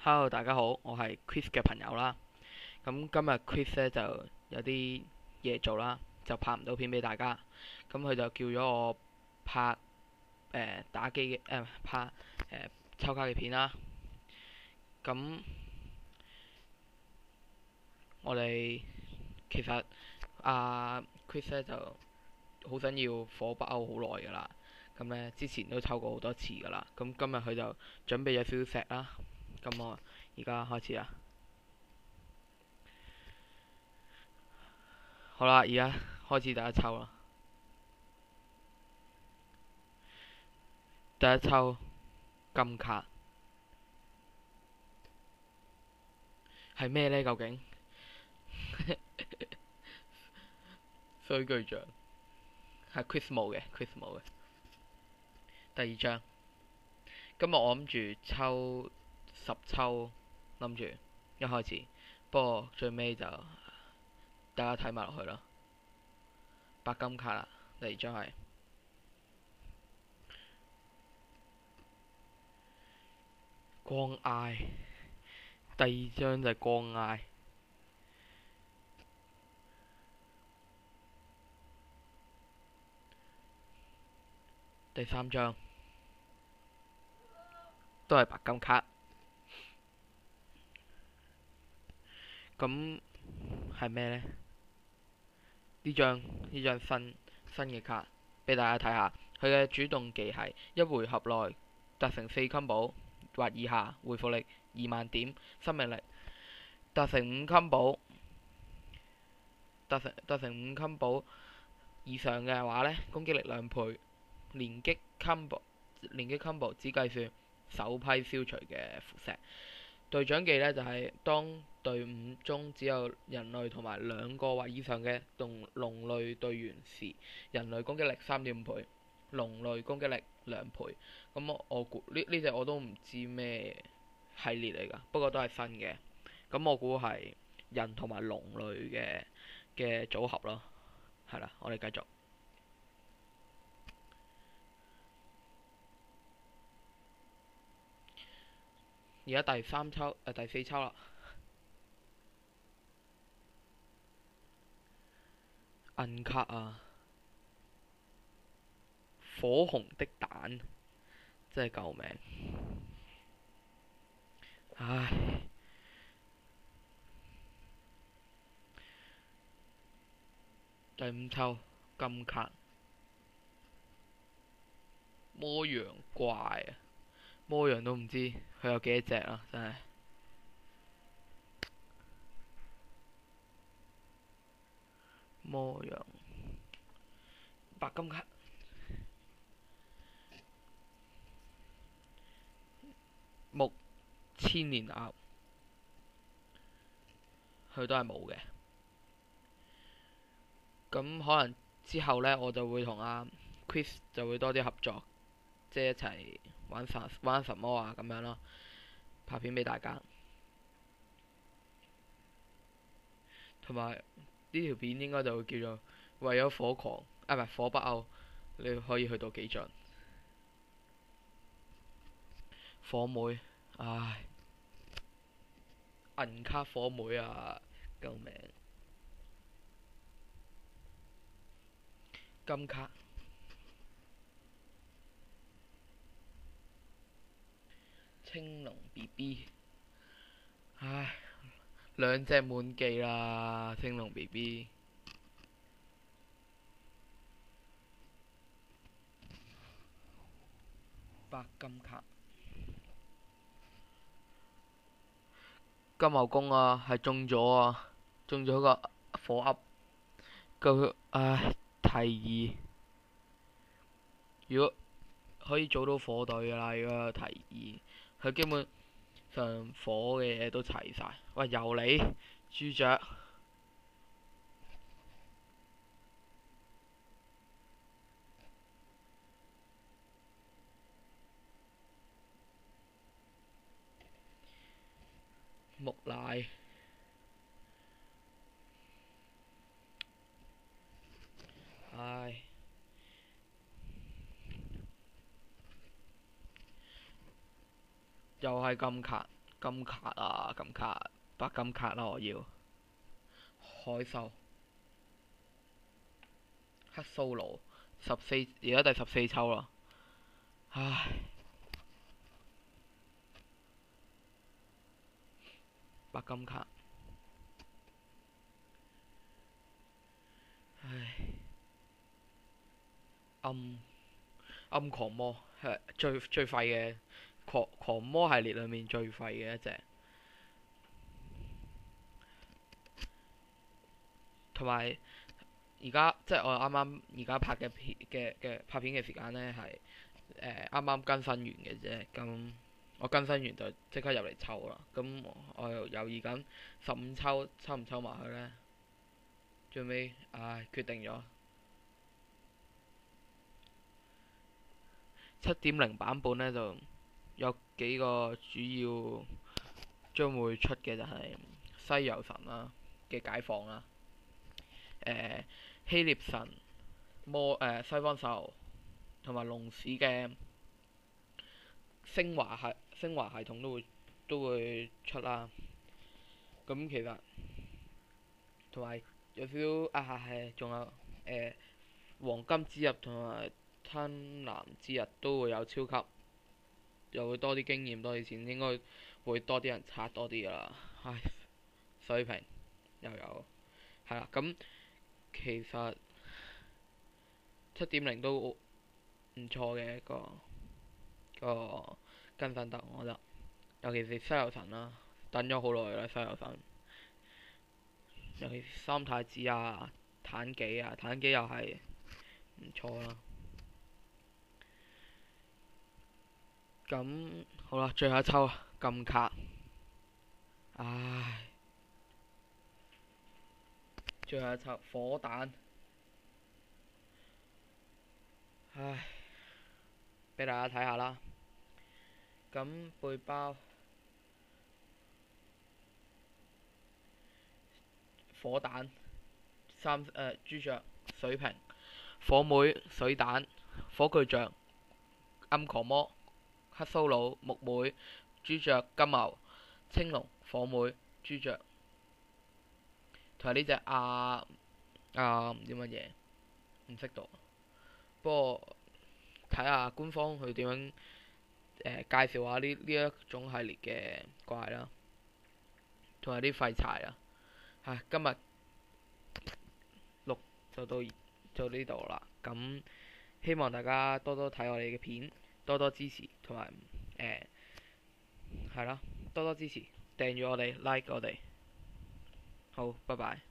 Hello，大家好，我係 Chris 嘅朋友啦。咁今日 Chris 咧就有啲嘢做啦，就拍唔到片俾大家。咁佢就叫咗我拍打機嘅拍抽卡嘅片啦。咁我哋其實Chris 咧就好想要火北歐好耐噶啦。咁咧之前都抽過好多次噶啦。咁今日佢就準備咗少少石啦。咁我而家開始啦。好啦，而家開始第一抽啦。第一抽金卡係咩呢？究竟衰巨像係 Chris 冇嘅，Chris 冇嘅。第二張，今日我諗住抽10抽，諗住一開始，不過最尾就大家睇埋落去啦。白金卡啦，第二張係光埃，第二張就係光埃。第三張都係白金卡，咁係咩呢？呢張新嘅卡，俾大家睇下。佢嘅主動技係一回合內達成4 combo 或以下，回復力2萬點，生命力達成5 combo，達成5 combo 以上嘅話呢，攻擊力2倍，連擊 combo 只計算首批消除嘅符石。隊長技呢，就係當隊伍中只有人類同埋2個或以上嘅龍類隊員時，人類攻擊力3.5倍，龍類攻擊力2倍。咁我估呢隻我都唔知咩系列嚟㗎，不過都係新嘅。咁我估係人同埋龍類嘅組合咯。係啦，我哋繼續。而家第四抽啦。銀卡啊，火紅的蛋，真係救命！唉，第五抽金卡，魔羊怪啊，魔羊都唔知佢有幾多隻啊，真係。魔羊白金卡，木千年鴨，佢都係冇嘅。咁可能之後呢，我就會同阿 Chris 就會多啲合作，即係一齊玩什麼啊咁樣咯，拍片俾大家。同埋呢條片應該就會叫做為咗火狂啊，唔係火北歐，你可以去到幾盡？火妹，唉，銀卡火妹啊，救命！金卡，青龍 BB，唉，2隻滿記啦，青龍 BB。白金卡，金牛宮啊，係中咗啊，中咗個火噏。唉，提議，如果可以組到火隊噶啦，如果有提議，佢基本上火嘅嘢都齊晒。喂，又嚟豬雀，木乃，唉，又係金卡，金卡啊，金卡，白金卡啦，我要海獸、黑蘇魯，而家第14抽啦，唉，白金卡，唉，暗暗狂魔係最廢嘅狂魔系列裏面最廢嘅一隻，同埋而家即係我啱啱而家拍嘅片嘅拍片嘅時間呢，係啱啱更新完嘅啫，咁我更新完就即刻入嚟抽啦，咁我又猶豫緊15抽抽唔抽埋去呢？最尾唉決定咗7.0版本呢，就有幾個主要將會出嘅就係西遊神啦嘅解放啦，希臘神西方獸同埋龍史嘅升華系統都會出啦。咁其實同埋有少少係仲有黃金之日同埋貪婪之日都會有超級，又會多啲經驗多啲錢，應該會多啲人刷多啲噶啦。唉，水平又有係啦。咁其實7.0都唔錯嘅一個更新得，我覺得，尤其是西遊神啦，等咗好耐啦西遊神，尤其是三太子啊、妲己啊，妲己又係唔錯啦。咁好啦，最後一抽金卡，唉，最後一抽火彈，唉，俾大家睇下啦。咁背包火彈朱雀水瓶火妹水彈火巨象暗狂魔黑蘇魯木妹朱雀金牛青龍火妹朱雀，同埋呢隻唔知乜嘢唔識讀，不過睇下官方佢點樣介紹下呢一種系列嘅怪啦，同埋啲廢柴啦。唉，今日錄就到呢度啦。咁希望大家多多睇我哋嘅片，多多支持，同埋係啦，多多支持，訂閱我哋，like 我哋。好，拜拜。